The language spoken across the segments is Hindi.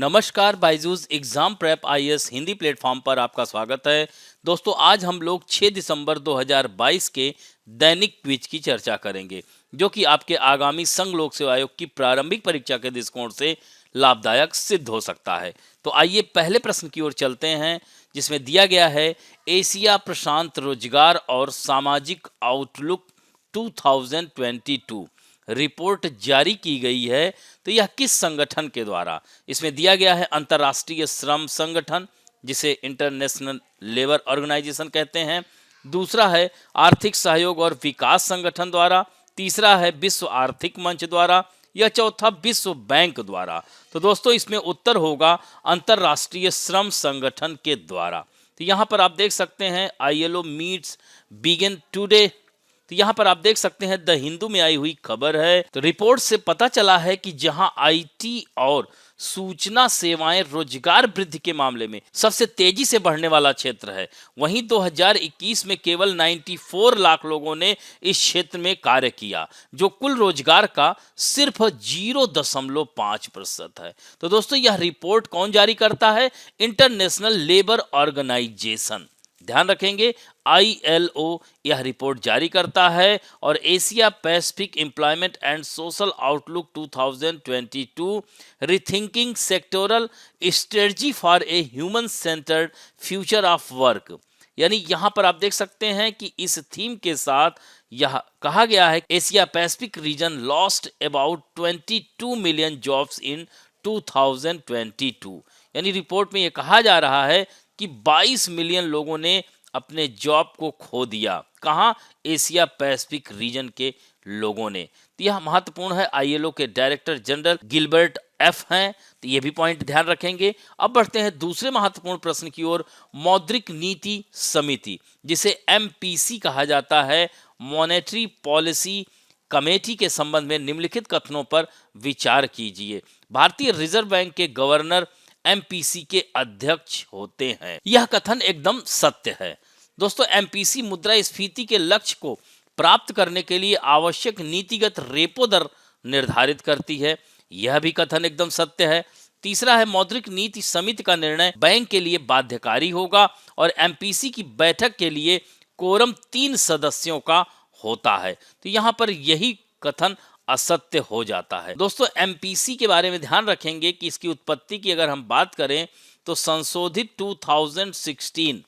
नमस्कार, Byju's exam prep IAS Hindi platform पर आपका स्वागत है। दोस्तों, आज हम लोग 6 दिसंबर 2022 के दैनिक क्विज की चर्चा करेंगे, जो कि आपके आगामी संघ लोक सेवा आयोग की प्रारंभिक परीक्षा के दृष्टिकोण से लाभदायक सिद्ध हो सकता है। तो आइए पहले प्रश्न की ओर चलते हैं, जिसमें दिया गया है एशिया प्रशांत रोजगार और सामाजिक आउटलुक 2022 रिपोर्ट जारी की गई है। तो यह किस संगठन के द्वारा? इसमें दिया गया है अंतर्राष्ट्रीय श्रम संगठन, जिसे इंटरनेशनल लेबर ऑर्गेनाइजेशन कहते हैं। दूसरा है आर्थिक सहयोग और विकास संगठन द्वारा। तीसरा है विश्व आर्थिक मंच द्वारा। या चौथा विश्व बैंक द्वारा। तो दोस्तों, इसमें उत्तर होगा अंतर्राष्ट्रीय श्रम संगठन के द्वारा। तो यहाँ पर आप देख सकते हैं ILO मीट्स बिगिन टुडे। तो यहाँ पर आप देख सकते हैं द हिंदू में आई हुई खबर है। तो रिपोर्ट से पता चला है कि जहां IT और सूचना सेवाएं रोजगार वृद्धि के मामले में सबसे तेजी से बढ़ने वाला क्षेत्र है, वहीं 2021 में केवल 94 लाख लोगों ने इस क्षेत्र में कार्य किया, जो कुल रोजगार का सिर्फ 0.5% है। तो दोस्तों, यह रिपोर्ट कौन जारी करता है? International labour organisation. ध्यान रखेंगे, ILO यह रिपोर्ट जारी करता है। और Asia Pacific employment and social outlook 2022 rethinking sectoral strategy for a human centred future of work, यानी यहाँ पर आप देख सकते हैं कि इस थीम के साथ यह कहा गया है Asia Pacific region lost about 22 million jobs in 2022। यानी रिपोर्ट में यह कहा जा रहा है कि 22 मिलियन लोगों ने अपने जॉब को खो दिया। कहाँ? एशिया पैसिफिक रीजन के लोगों ने। तो यह महत्वपूर्ण है। ILO के डायरेक्टर जनरल गिलबर्ट एफ हैं, तो ये भी पॉइंट ध्यान रखेंगे। अब बढ़ते हैं दूसरे महत्वपूर्ण प्रश्न की ओर। मौद्रिक नीति समिति, जिसे MPC कहा जाता है, मॉनेटरी पॉलिसी कमेटी के संबंध में निम्नलिखित कथनों पर विचार कीजिए। भारतीय रिजर्व बैंक के गवर्नर MPC के अध्यक्ष होते हैं। यह कथन एकदम सत्य है। दोस्तों, MPC मुद्रास्फीति के लक्ष्य को प्राप्त करने के लिए आवश्यक नीतिगत रेपो दर निर्धारित करती है। यह भी कथन एकदम सत्य है। तीसरा है मौद्रिक नीति समिति का निर्णय बैंक के लिए बाध्यकारी होगा और MPC की बैठक के लिए कोरम 3 सदस्यों का होता है। तो यहाँ पर यही कथन असत्य हो जाता है। दोस्तों, MPC के बारे में ध्यान रखेंगे कि इसकी उत्पत्ति की अगर हम बात करें तो संशोधित 2016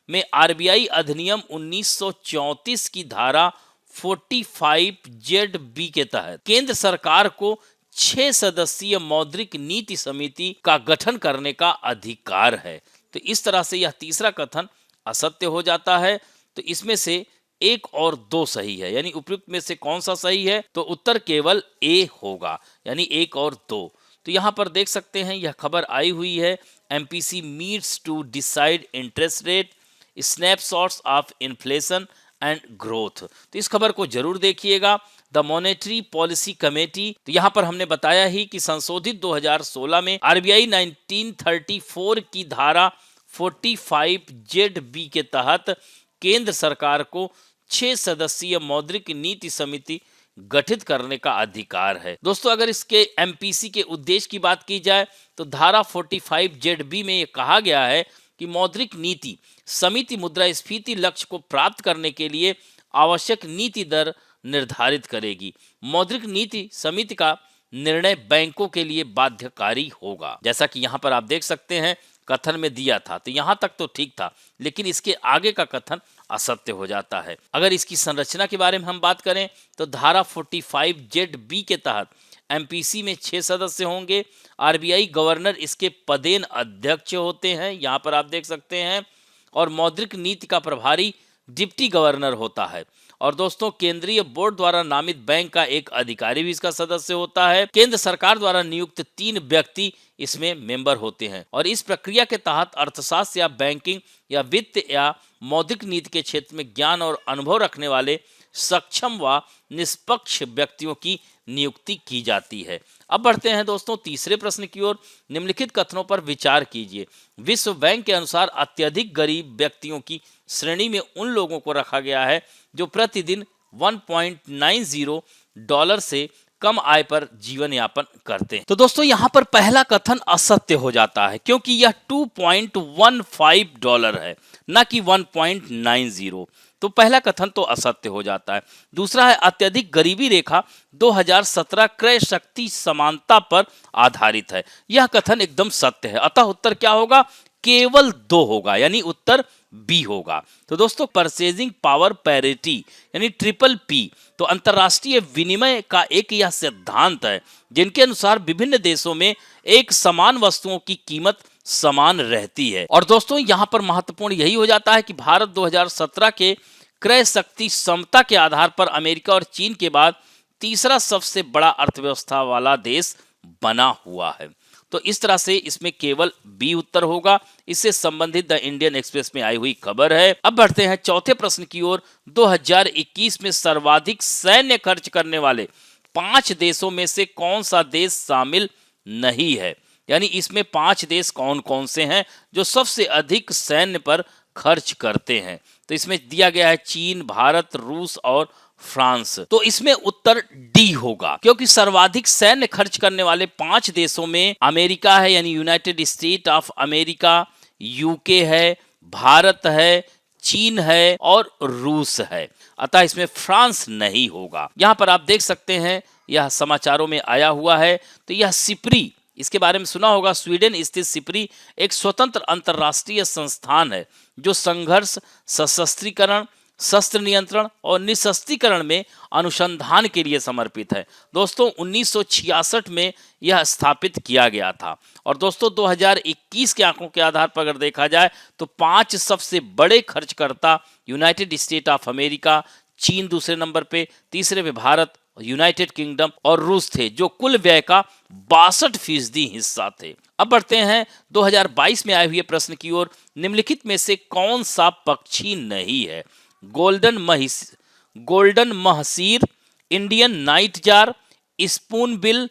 में RBI अधिनियम 1934 की धारा 45ZB के तहत केंद्र सरकार को 6 सदस्यीय मौद्रिक नीति समिति का गठन करने का अधिकार है। तो इस तरह से यह तीसरा कथन असत्य हो जाता है। तो इसमें से 1 और 2 सही है, यानी उपयुक्त में से कौन सा सही है? तो उत्तर केवल A होगा, यानी 1 और 2। तो यहाँ पर देख सकते हैं यह खबर आई हुई है, MPC meets to decide interest rate, snapshots of inflation and growth. तो इस खबर को जरूर देखिएगा। द मॉनेटरी पॉलिसी कमेटी, तो यहाँ पर हमने बताया ही कि संशोधित 2016 में RBI 1934 की धारा 45ZB के तहत केंद्र सरकार को 6 सदस्यीय मौद्रिक नीति समिति गठित करने का अधिकार है। दोस्तों, अगर इसके MPC के उद्देश्य की बात की जाए तो धारा 45ZB में यह कहा गया है कि मौद्रिक नीति समिति मुद्रास्फीति लक्ष्य को प्राप्त करने के लिए आवश्यक नीति दर निर्धारित करेगी। मौद्रिक नीति समिति का निर्णय बैंकों के लिए बाध्यकारी होगा, जैसा कि यहाँ पर आप देख सकते हैं कथन में दिया था। तो यहाँ तक तो ठीक था, लेकिन इसके आगे का कथन असत्य हो जाता है। अगर इसकी संरचना के बारे में हम बात करें तो धारा 45ZB के तहत MPC में 6 सदस्य होंगे। RBI गवर्नर इसके पदेन अध्यक्ष होते हैं, यहाँ पर आप देख सकते हैं। और मौद्रिक नीति का प्रभारी डिप्टी गवर्नर होता है। और दोस्तों, केंद्रीय बोर्ड द्वारा नामित बैंक का एक अधिकारी भी इसका सदस्य होता है। केंद्र सरकार द्वारा नियुक्त 3 व्यक्ति इसमें मेंबर होते हैं। और इस प्रक्रिया के तहत अर्थशास्त्र या बैंकिंग या वित्त या मौद्रिक नीति के क्षेत्र में ज्ञान और अनुभव रखने वाले सक्षम व निष्पक्ष व्यक्तियों की नियुक्ति की जाती है। अब बढ़ते हैं दोस्तों तीसरे प्रश्न की ओर। निम्नलिखित कथनों पर विचार कीजिए। विश्व बैंक के अनुसार अत्यधिक गरीब व्यक्तियों की श्रेणी में उन लोगों को रखा गया है जो प्रतिदिन $1.90 से कम आय पर जीवन यापन करते हैं। तो दोस्तों यहाँ पर पहला कथन असत्य हो जाता है, क्योंकि यह $2.15 है, ना कि 1.90। तो पहला कथन तो असत्य हो जाता है। दूसरा है अत्यधिक गरीबी रेखा 2017 क्रय शक्ति समानता पर आधारित है। यह कथन एकदम सत्य है, अतः उत्तर क्या होगा? केवल 2 होगा, यानी उत्तर बी होगा। तो दोस्तों परचेजिंग पावर पैरिटी यानी ट्रिपल पी तो अंतरराष्ट्रीय विनिमय का एक यह सिद्धांत है जिनके अनुसार विभिन्न देशों में एक समान वस्तुओं की कीमत समान रहती है। और दोस्तों यहाँ पर महत्वपूर्ण यही हो जाता है कि भारत 2017 के क्रय शक्ति समता के आधार पर अमेरिका और चीन के बाद तीसरा सबसे बड़ा अर्थव्यवस्था वाला देश बना हुआ है। तो इस तरह से इसमें केवल बी उत्तर होगा। इससे संबंधित द इंडियन एक्सप्रेस में आई हुई खबर है। अब बढ़ते हैं चौथे प्रश्न की ओर। 2021 में सर्वाधिक सैन्य खर्च करने वाले 5 देशों में से कौन सा देश शामिल नहीं है, यानी इसमें 5 देश कौन कौन से हैं जो सबसे अधिक सैन्य पर खर्च करते हैं। तो इसमें दिया गया है चीन, भारत, रूस और फ्रांस। तो इसमें उत्तर डी होगा, क्योंकि सर्वाधिक सैन्य खर्च करने वाले 5 देशों में अमेरिका है, यानी United state of America, UK है, भारत है, चीन है और रूस है। अतः इसमें फ्रांस नहीं होगा। यहां पर आप देख सकते हैं, यह समाचारों में आया हुआ है। तो यह सिप्री, इसके बारे में सुना होगा। स्वीडन स्थित सिप्री एक स्वतंत्र अंतरराष्ट्रीय संस्थान है जो संघर्ष, सशस्त्रीकरण, शस्त्र नियंत्रण और निशस्त्रीकरण में अनुसंधान के लिए समर्पित है। दोस्तों 1966 में यह स्थापित किया गया था। और दोस्तों 2021 के आंकड़ों के आधार पर अगर देखा जाए तो 5 सबसे बड़े खर्चकर्ता यूनाइटेड स्टेट ऑफ अमेरिका, चीन दूसरे नंबर पे, तीसरे पे भारत, यूनाइटेड किंगडम और रूस थे, जो कुल व्यय का 62% हिस्सा थे। अब बढ़ते हैं 2022 में आए हुए प्रश्न की ओर। निम्नलिखित में से कौन सा पक्षी नहीं है? Golden mahseer, Indian night jar, spoon bill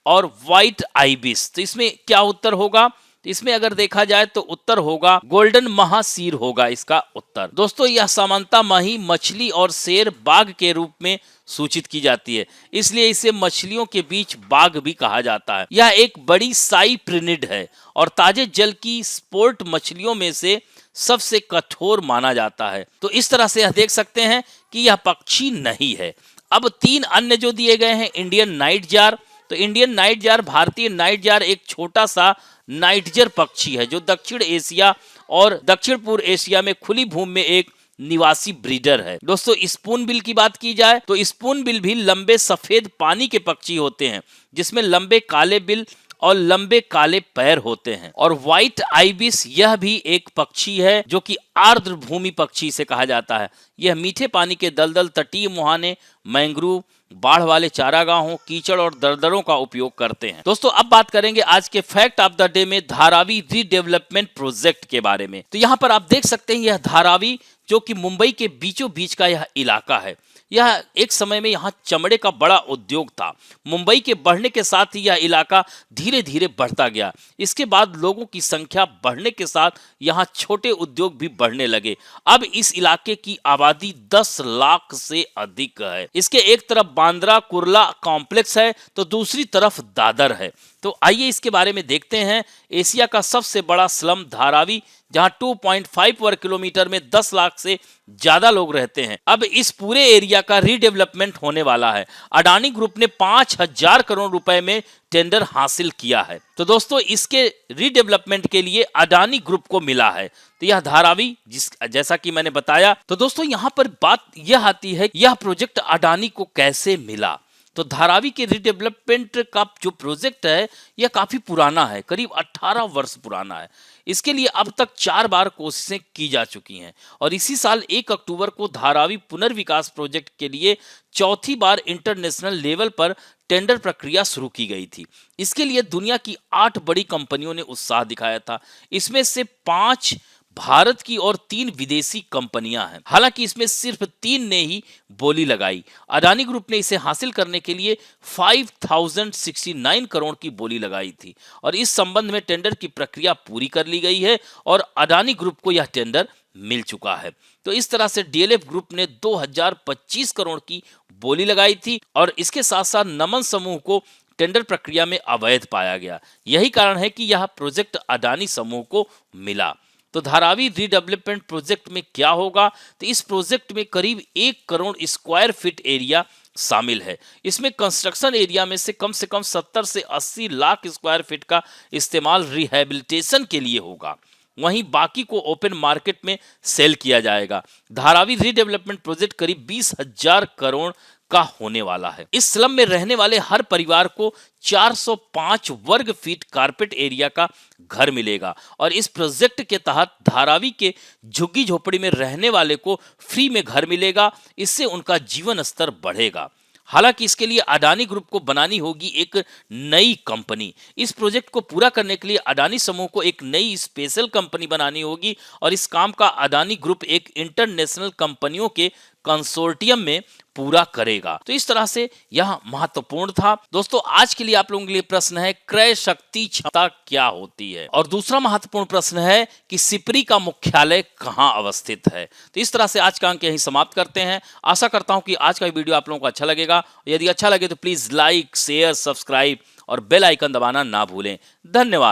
और व्हाइट आइबिस। तो इसमें क्या उत्तर होगा? तो इसमें अगर देखा जाए तो उत्तर होगा गोल्डन महासीर होगा इसका उत्तर। दोस्तों यह सामान्यतः मही, मछली और शेर बाघ के रूप में सूचित की जाती है, इसलिए इसे मछलियों के बीच बाघ भी कहा जाता है। यह एक बड़ी साइप्रिनिड है और ताजे जल की स्पोर्ट मछलियों में से सबसे कठोर माना जाता है। तो इस तरह से यह देख सकते हैं कि यह पक्षी नहीं है। अब 3 अन्य जो दिए गए हैं, इंडियन नाइट जार। तो इंडियन नाइट जार, भारतीय नाइट जार एक छोटा सा नाइटजर पक्षी है जो दक्षिण एशिया और दक्षिण पूर्व एशिया में खुली भूमि में एक निवासी ब्रीडर है। दोस्तों स्पून बिल की बात की जाए तो स्पून बिल भी लंबे सफेद पानी के पक्षी होते हैं जिसमें लंबे काले बिल और लंबे काले पैर होते हैं। और व्हाइट आइबिस यह भी एक पक्षी है जो कि आर्द्र भूमि पक्षी से कहा जाता है। यह मीठे पानी के दलदल, तटीय मुहाने, मैंग्रोव, बाढ़ वाले चारागाहों, कीचड़ और दरदरों का उपयोग करते हैं। दोस्तों अब बात करेंगे आज के फैक्ट ऑफ द डे में धारावी रीडेवलपमेंट प्रोजेक्ट के बारे में। तो यहाँ पर आप देख सकते हैं यह धारावी जो कि मुंबई के बीचों बीच का यह इलाका है। यह एक समय में यहाँ चमड़े का बड़ा उद्योग था। मुंबई के बढ़ने के साथ ही यह इलाका धीरे धीरे बढ़ता गया। इसके बाद लोगों की संख्या बढ़ने के साथ यहाँ छोटे उद्योग भी बढ़ने लगे। अब इस इलाके की आबादी 10 लाख से अधिक है। इसके एक तरफ बांद्रा कुर्ला कॉम्प्लेक्स है तो दूसरी तरफ दादर है। तो आइए इसके बारे में देखते हैं। एशिया का सबसे बड़ा स्लम धारावी, जहां 2.5 वर्ग किलोमीटर में 10 लाख से ज्यादा लोग रहते हैं। अब इस पूरे एरिया का रीडेवलपमेंट होने वाला है। अडानी ग्रुप ने 5000 करोड़ रुपए में टेंडर हासिल किया है। तो दोस्तों इसके रीडेवलपमेंट के लिए अडानी ग्रुप को मिला है। तो यह धारावी जैसा कि मैंने बताया। तो दोस्तों यहां पर बात यह आती है यह प्रोजेक्ट अडानी को कैसे मिला। तो धारावी के रीडेवलपमेंट का जो प्रोजेक्ट है यह काफी पुराना है, करीब 18 वर्ष पुराना है। इसके लिए अब तक 4 बार कोशिशें की जा चुकी हैं और इसी साल 1 अक्टूबर को धारावी पुनर्विकास प्रोजेक्ट के लिए चौथी बार इंटरनेशनल लेवल पर टेंडर प्रक्रिया शुरू की गई थी। इसके लिए दुनिया की 8 बड़ी कंपनियों ने उत्साह दिखाया था। इसमें से 5 भारत की और 3 विदेशी कंपनियां हैं। हालांकि इसमें सिर्फ 3 ने ही बोली लगाई। अडानी ग्रुप ने इसे हासिल करने के लिए 5069 करोड़ की बोली लगाई थी और इस संबंध में टेंडर की प्रक्रिया पूरी कर ली गई है और अडानी ग्रुप को यह टेंडर मिल चुका है। तो इस तरह से डीएलएफ ग्रुप ने 2025 करोड़ की बोली लगाई थी और इसके साथ साथ नमन समूह को टेंडर प्रक्रिया में अवैध पाया गया। यही कारण है कि यह प्रोजेक्ट अडानी समूह को मिला। तो धारावी रीडेवलपमेंट प्रोजेक्ट में क्या होगा? तो इस प्रोजेक्ट में करीब 1 करोड़ स्क्वायर फीट एरिया शामिल है। इसमें कंस्ट्रक्शन एरिया में से कम 70 से 80 लाख स्क्वायर फीट का इस्तेमाल रिहैबिलिटेशन के लिए होगा। वहीं बाकी को ओपन मार्केट में सेल किया जाएगा। धारावी रीडेवलपमेंट प्रोजेक्ट करीब 20,000 करोड़ का होने वाला है। इस स्लम में रहने वाले हर परिवार को 405 वर्ग फीट कारपेट एरिया का घर मिलेगा और इस प्रोजेक्ट के तहत धारावी के झुग्गी झोपड़ी में रहने वाले को फ्री में घर मिलेगा। इससे उनका जीवन स्तर बढ़ेगा। हालांकि इसके लिए अडानी ग्रुप को बनानी होगी एक नई कंपनी। इस प्रोजेक्ट को पूरा करने के लिए अडानी समूह को एक नई स्पेशल कंपनी बनानी होगी और इस काम का अडानी ग्रुप एक इंटरनेशनल कंपनियों के कंसोर्टियम में पूरा करेगा। तो इस तरह से यह महत्वपूर्ण था। दोस्तों, आज के लिए आप लोगों के लिए प्रश्न है, क्रय शक्ति क्षमता क्या होती है? और दूसरा महत्वपूर्ण प्रश्न है कि सिपरी का मुख्यालय कहाँ अवस्थित है? तो इस तरह से आज का अंक यहीं समाप्त करते हैं। आशा करता हूं कि आज का वीडियो आप लोगों को अच्छा लगेगा। यदि अच्छा लगे तो प्लीज लाइक, शेयर, सब्सक्राइब और बेल आइकन दबाना ना भूलें। धन्यवाद।